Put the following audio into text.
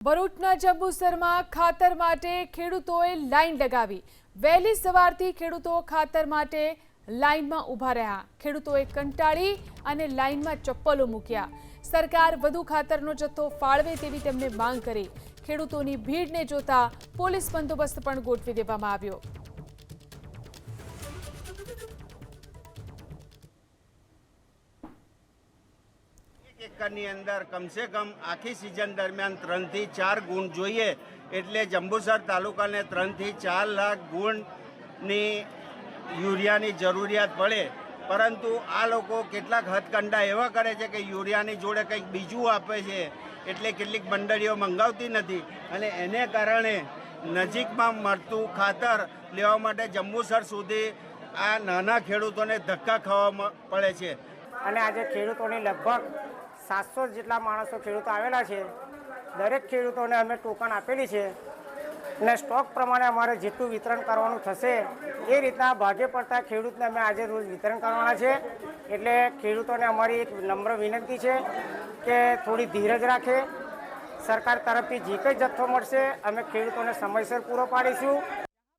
ભરૂચના જંબુસરમાં ખાતર માટે ખેડૂતોએ લાઈન લગાવી। વહેલી સવારથી ખેડૂતો ખાતર માટે લાઈનમાં ઊભા રહ્યા। ખેડૂતોએ કંટાળી અને લાઈનમાં ચપ્પલો મૂક્યા। સરકાર વધુ ખાતરનો જથ્થો ફાળવે તેવી તેમને માંગ કરી। ખેડૂતોની ભીડને જોતા પોલીસ બંદોબસ્ત પણ ગોઠવી દેવામાં આવ્યો। એકરની અંદર કમસે કમ આખી સિઝન દરમિયાન 3 થી 4 ગુણ જોઈએ, એટલે જંબુસર તાલુકાને 3 થી 4 લાખ ગુણની યુરિયાની જરૂરિયાત પડે। પરંતુ આ લોકો કેટલાક હથકંડા એવા કરે છે કે યુરિયાની જોડે કંઈક બીજું આપે છે, એટલે કેટલીક મંડળીઓ મંગાવતી નથી અને એને કારણે નજીકમાં મળતું ખાતર લેવા માટે જંબુસર સુધી આ નાના ખેડૂતોને ધક્કા ખાવા પડે છે। અને આજે ખેડૂતોની લગભગ 700 જેટલા માણસો ખેડૂતો આવેલા છે। દરેક ખેડૂતોને અમે ટોકન આપેલી છે અને સ્ટોક પ્રમાણે અમારે જેટલું વિતરણ કરવાનું થશે એ રીતના ભાગે પડતા ખેડૂતને અમે આજે રોજ વિતરણ કરવાના છે। એટલે ખેડૂતોને અમારી એક નમ્ર વિનંતી છે કે થોડી ધીરજ રાખે। સરકાર તરફથી જે કંઈ જથ્થો મળશે અમે ખેડૂતોને સમયસર પૂરો પાડીશું।